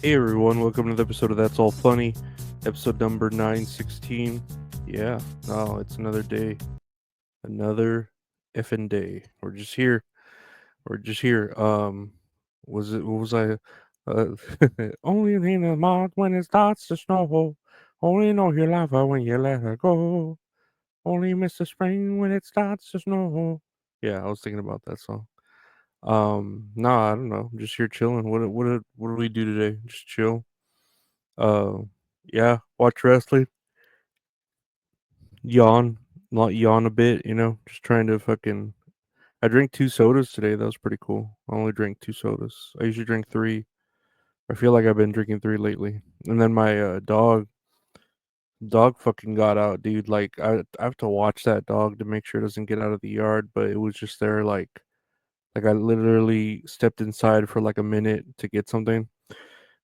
Hey everyone, welcome to the episode of That's All Funny, episode number 916. Yeah, no, it's another day, another effing day. We're just here. We're just here. What was I? Uh, only in the March when it starts to snow. Only know you love her when you let her go. Only miss the spring when it starts to snow. Yeah, I was thinking about that song. No, I don't know. I'm just here chilling. What do we do today? Just chill. Uh, yeah, watch wrestling, yawn, not yawn a bit, just trying to fucking. I drank two sodas today. That was pretty cool. I only drank two sodas. I usually drink three. I feel like I've been drinking three lately. And then my dog fucking got out, dude. Like I have to watch that dog to make sure it doesn't get out of the yard. But it was just there, like I literally stepped inside for like a minute to get something,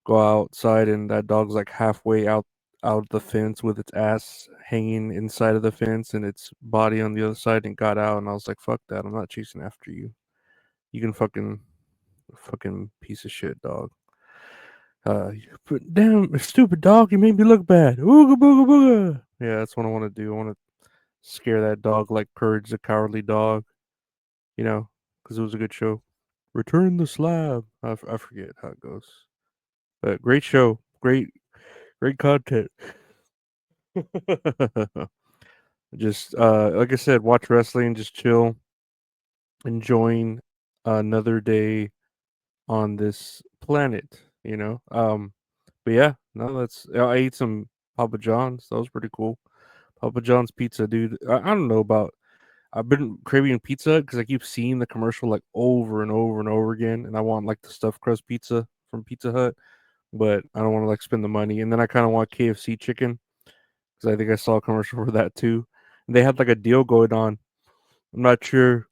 go outside, and that dog's like halfway out the fence with its ass hanging inside of the fence and its body on the other side, and got out. And I was like, fuck that, I'm not chasing after you. You can fucking piece of shit dog. But damn stupid dog, you made me look bad. Ooga booga booga. Yeah, that's what I want to do. I want to scare that dog like Courage the Cowardly Dog, because it was a good show. Return the slab. I forget how it goes, but great show, great content. Just like I said, watch wrestling, just chill, enjoying another day on this planet. But yeah, no, that's I ate some Papa John's. That was pretty cool. Papa John's pizza, dude. I don't know about. I've been craving pizza because I keep seeing the commercial like over and over and over again, and I want like the stuffed crust pizza from Pizza Hut, but I don't want to like spend the money. And then I kind of want KFC chicken because I think I saw a commercial for that too. And they had like a deal going on. I'm not sure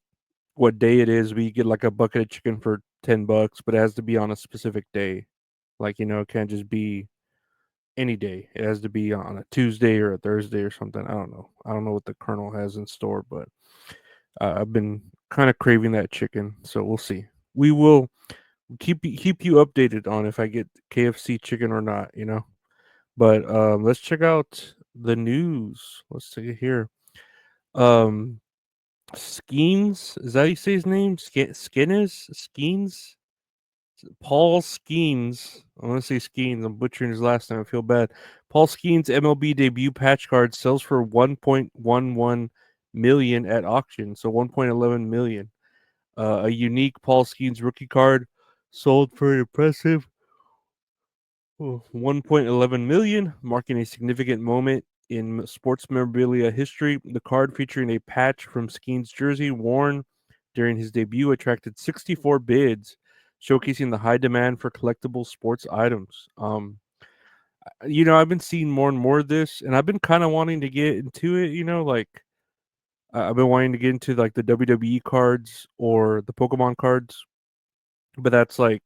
what day it is, but you get like a bucket of chicken for $10, but it has to be on a specific day. Like, it can't just be any day. It has to be on a Tuesday or a Thursday or something. I don't know. I don't know what the Colonel has in store, but I've been kind of craving that chicken, so we'll see. We will keep you updated on if I get KFC chicken or not. But let's check out the news. Let's take it here. Um, Skenes, is that how you say his name? Skenes? Skenes? Paul Skenes. I want to say Skenes. I'm butchering his last name. I feel bad. Paul Skenes MLB debut patch card sells for 1.11 million at auction. So 1.11 million. A unique Paul Skenes rookie card sold for an impressive 1.11 million, marking a significant moment in sports memorabilia history. The card, featuring a patch from Skeens' jersey worn during his debut, attracted 64 bids, showcasing the high demand for collectible sports items. I've been seeing more and more of this, and I've been kind of wanting to get into it. Like I've been wanting to get into like the WWE cards or the Pokemon cards, but that's like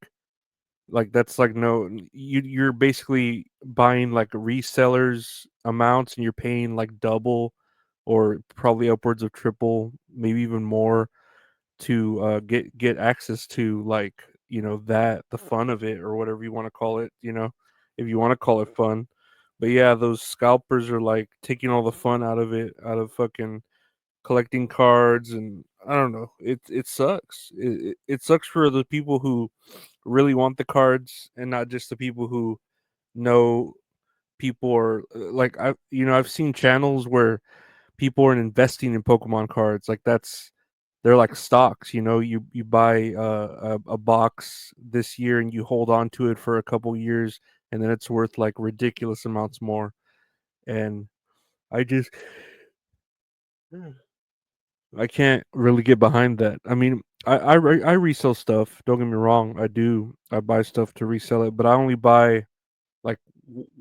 no, you're basically buying like resellers amounts, and you're paying like double or probably upwards of triple, maybe even more, to get access to, like, that the fun of it, or whatever you want to call it, if you want to call it fun. But yeah, those scalpers are like taking all the fun out of it, out of fucking collecting cards. And I don't know, it sucks. It sucks for the people who really want the cards, and not just the people who know people are like, I've seen channels where people are investing in Pokemon cards. Like, they're like stocks. You buy a box this year, and you hold on to it for a couple years, and then it's worth like ridiculous amounts more. And I just I can't really get behind that. I mean, I resell stuff. Don't get me wrong. I do. I buy stuff to resell it, but I only buy like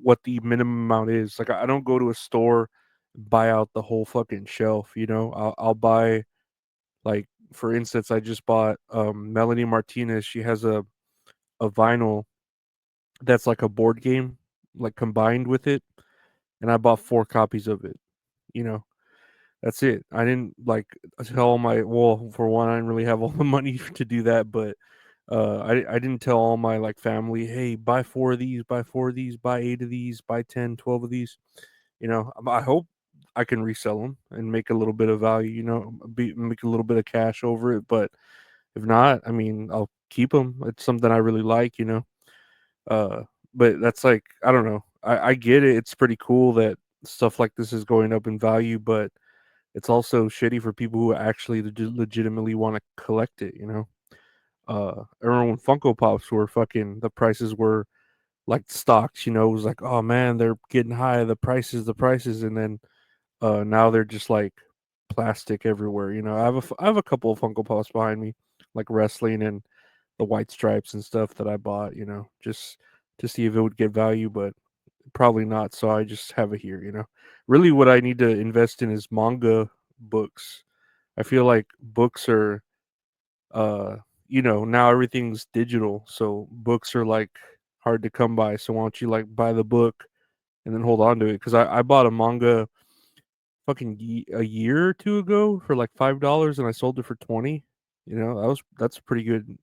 what the minimum amount is. Like, I don't go to a store, buy out the whole fucking shelf. I'll buy, like, for instance, I just bought Melanie Martinez. She has a vinyl that's like a board game, like, combined with it, and I bought 4 copies of it. You know, That's it. I didn't like tell my well, for one, I didn't really have all the money to do that, but I didn't tell all my like family, hey, buy 4 of these, buy 4 of these, buy 8 of these, buy 10, 12 of these. I hope I can resell them and make a little bit of value. Make a little bit of cash over it. But if not, I mean, I'll keep them. It's something I really like. Uh, but that's like I don't know. I get it. It's pretty cool that stuff like this is going up in value, but it's also shitty for people who actually legitimately want to collect it. I remember when Funko Pops were fucking the prices were like stocks. It was like, oh man, they're getting high. The prices, and then now they're just like plastic everywhere. I have a couple of Funko Pops behind me, like wrestling and the white stripes and stuff that I bought. Just to see if it would get value, but probably not. So I just have it here. Really, what I need to invest in is manga books. I feel like books are, uh, now everything's digital, so books are like hard to come by. So why don't you like buy the book and then hold on to it? Because I bought a manga fucking a year or two ago for like $5 and I sold it for 20. That's a pretty good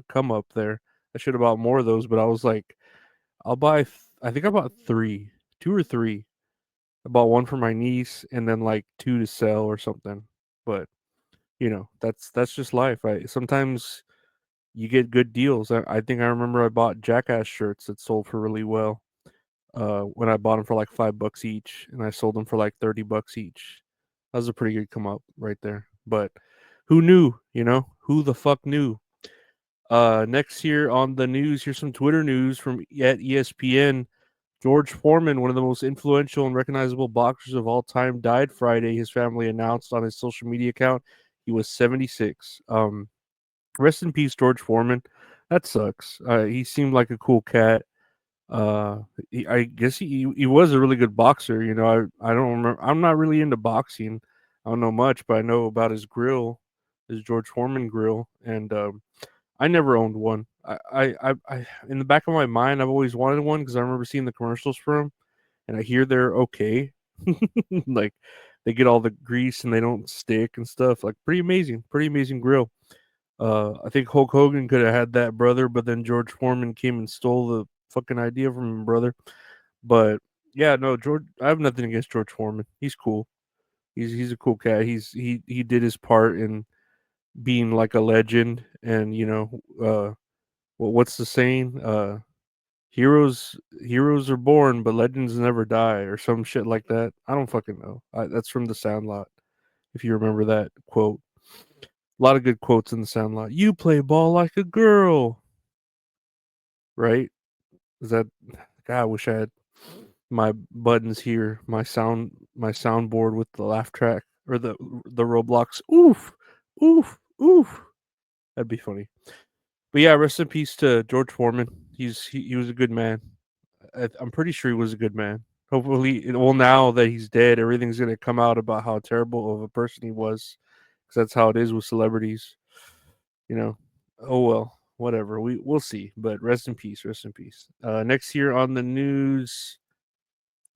come up there. I should have bought more of those, but I was like, I'll buy I think I bought 3, 2 or 3. I bought one for my niece and then like 2 to sell or something. But, that's just life. I sometimes you get good deals. I think I remember I bought Jackass shirts that sold for really well. When I bought them for like $5 each, and I sold them for like $30 each. That was a pretty good come up right there. But who knew? Who the fuck knew? Next here on the news, here's some Twitter news from at ESPN. George Foreman, one of the most influential and recognizable boxers of all time, died Friday. His family announced on his social media account he was 76. Rest in peace, George Foreman. That sucks. He seemed like a cool cat. I guess he was a really good boxer. I don't remember. I'm not really into boxing. I don't know much, but I know about his grill, his George Foreman grill, and I never owned one. In the back of my mind, I've always wanted one because I remember seeing the commercials for them, and I hear they're okay. Like they get all the grease and they don't stick and stuff. Like pretty amazing grill. I think Hulk Hogan could have had that, brother, but then George Foreman came and stole the fucking idea from him, brother. But yeah, no, George. I have nothing against George Foreman. He's cool. He's a cool cat. He did his part in being like a legend, and what's the saying? Heroes are born, but legends never die, or some shit like that. I don't fucking know. That's from the Sandlot. If you remember that quote, a lot of good quotes in the Sandlot. You play ball like a girl, right? Is that? God, I wish I had my buttons here, my soundboard with the laugh track or the Roblox. Oof, oof, oof. That'd be funny. But yeah, rest in peace to George Foreman. He was a good man. I'm pretty sure he was a good man. Hopefully, well, now that he's dead, everything's gonna come out about how terrible of a person he was, because that's how it is with celebrities. You know. Oh well, whatever. We'll see. But rest in peace. Rest in peace. Next here on the news,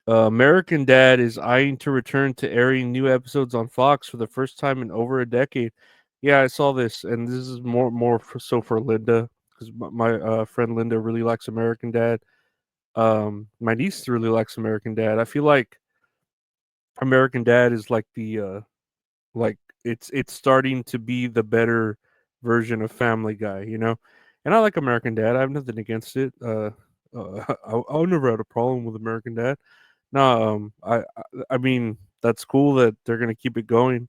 American Dad is eyeing to return to airing new episodes on Fox for the first time in over a decade. Yeah, I saw this, and this is so for Linda, because my friend Linda really likes American Dad. My niece really likes American Dad. I feel like American Dad is like like it's starting to be the better version of Family Guy, And I like American Dad. I have nothing against it. I'll never had a problem with American Dad. No, I mean that's cool that they're gonna keep it going.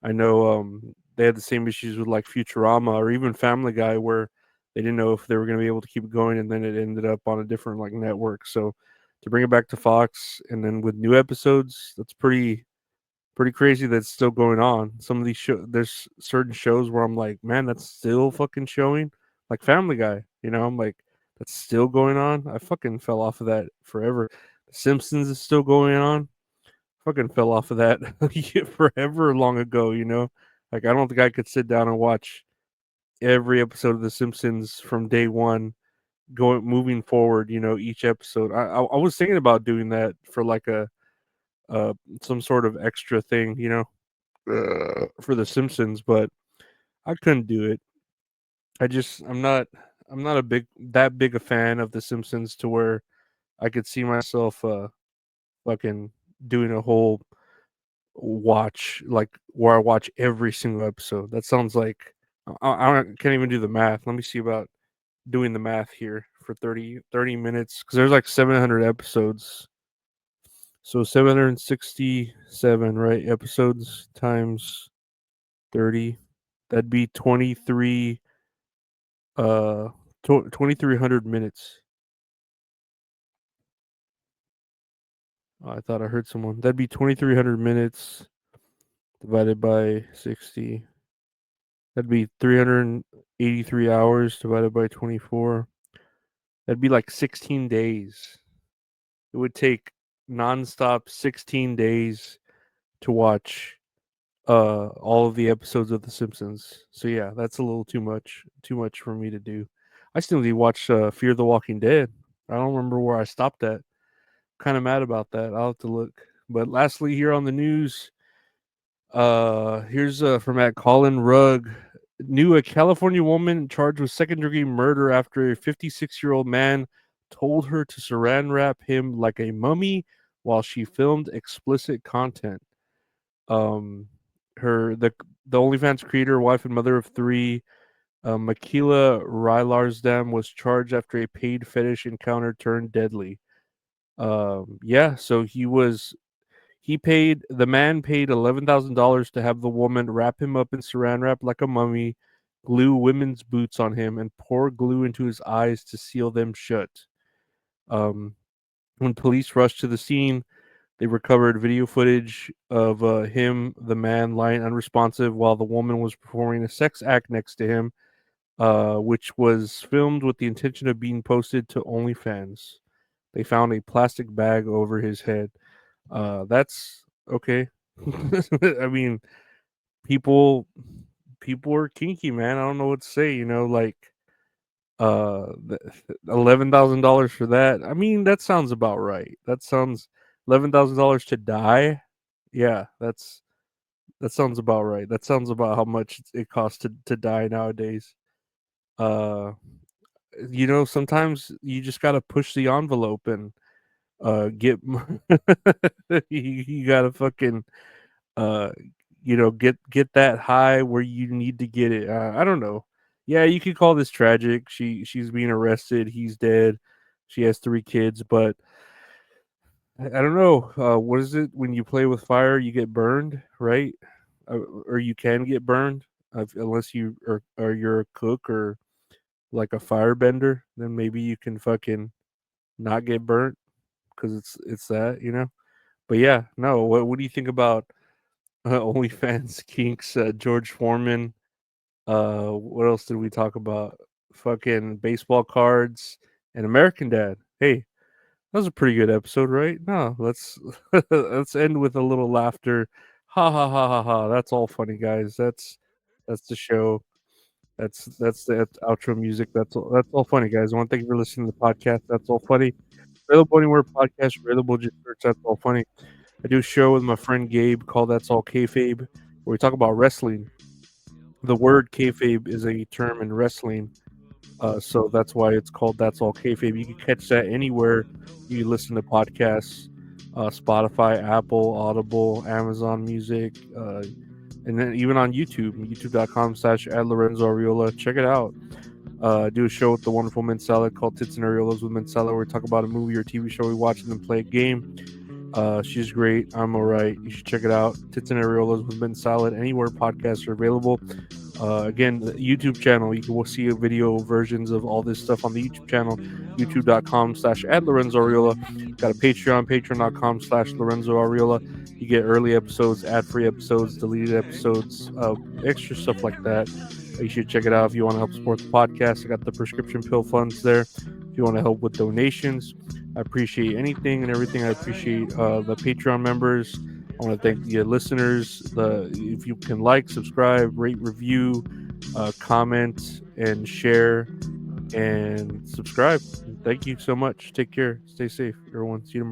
I know they had the same issues with like Futurama or even Family Guy where they didn't know if they were gonna be able to keep it going, and then it ended up on a different like network. So to bring it back to Fox and then with new episodes, that's pretty crazy that's still going on. Some of these there's certain shows where I'm like, man, that's still fucking showing, like Family Guy. I'm like, that's still going on. I fucking fell off of that forever. The Simpsons is still going on. Fucking fell off of that forever long ago. Like I don't think I could sit down and watch every episode of The Simpsons from day one, going moving forward. Each episode. I was thinking about doing that for like a uh some sort of extra thing. For The Simpsons, but I couldn't do it. I'm not a big a fan of The Simpsons to where I could see myself fucking doing a whole watch like where I watch every single episode. That sounds like can't even do the math. Let me see about doing the math here for 30 minutes because there's like 700 episodes. So 767, right? Episodes times 30. That'd be uh 2300 minutes. Oh, I thought I heard someone. That'd be 2300 minutes divided by 60. That'd be 383 hours divided by 24. That'd be like 16 days. It would take nonstop 16 days to watch all of the episodes of The Simpsons. So yeah, that's a little too much for me to do. I still need to watch Fear the Walking Dead. I don't remember where I stopped at. Kind of mad about that. I'll have to look. But lastly, here on the news, here's from at Colin Rugg. Knew a California woman charged with second-degree murder after a 56-year-old man told her to saran wrap him like a mummy while she filmed explicit content. Um, her the OnlyFans creator, wife, and mother of three, Makila Rylarsdam, was charged after a paid fetish encounter turned deadly. Yeah, so the man paid $11,000 to have the woman wrap him up in saran wrap like a mummy, glue women's boots on him, and pour glue into his eyes to seal them shut. Um, when police rushed to the scene, they recovered video footage of the man, lying unresponsive while the woman was performing a sex act next to him, which was filmed with the intention of being posted to OnlyFans. They found a plastic bag over his head. That's okay. I mean, people people are kinky, man. I don't know what to say. Like $11,000 for that. I mean, that sounds about right. That sounds $11,000 to die. Yeah, that sounds about right. That sounds about how much it costs to die nowadays. Uh, sometimes you just gotta push the envelope and get you gotta fucking uh get that high where you need to get it. I don't know. Yeah, you could call this tragic. She's being arrested. He's dead. She has three kids, but I don't know. What is it when you play with fire? You get burned, right? Or you can get burned unless or you're a cook or like a firebender. Then maybe you can fucking not get burnt because it's that. But yeah, no. What do you think about OnlyFans Kinks? George Foreman. What else did we talk about? Fucking baseball cards and American Dad. Hey, that was a pretty good episode, right? No, let's let's end with a little laughter. Ha ha ha ha ha. That's all funny, guys. That's the show. That's the outro music. That's all funny, guys. I want to thank you for listening to the podcast. That's all funny. Available anywhere podcast, available just search That's All Funny. I do a show with my friend Gabe called That's All Kayfabe, where we talk about wrestling. The word kayfabe is a term in wrestling, so that's why it's called That's All Kayfabe. You can catch that anywhere you listen to podcasts, Spotify, Apple, Audible, Amazon Music, and then even on YouTube, youtube.com/@Lorenzo Check it out. I do a show with the wonderful Mint Salad called Tits and Areolas with Mint Salad, where we talk about a movie or TV show we watch and then play a game. She's great. I'm all right. You should check it out. Tits and Areolas with Mint Salad, anywhere podcasts are available. Again, the YouTube channel, you can see video versions of all this stuff on the YouTube channel, youtube.com/@Lorenzo Got a Patreon, patreon.com/Lorenzo You get early episodes, ad-free episodes, deleted episodes, extra stuff like that. You should check it out if you want to help support the podcast. I got the prescription pill funds there. If you want to help with donations, I appreciate anything and everything. I appreciate the Patreon members. I want to thank the listeners. If you can like, subscribe, rate, review, comment, and share, and subscribe. Thank you so much. Take care. Stay safe, everyone. See you tomorrow.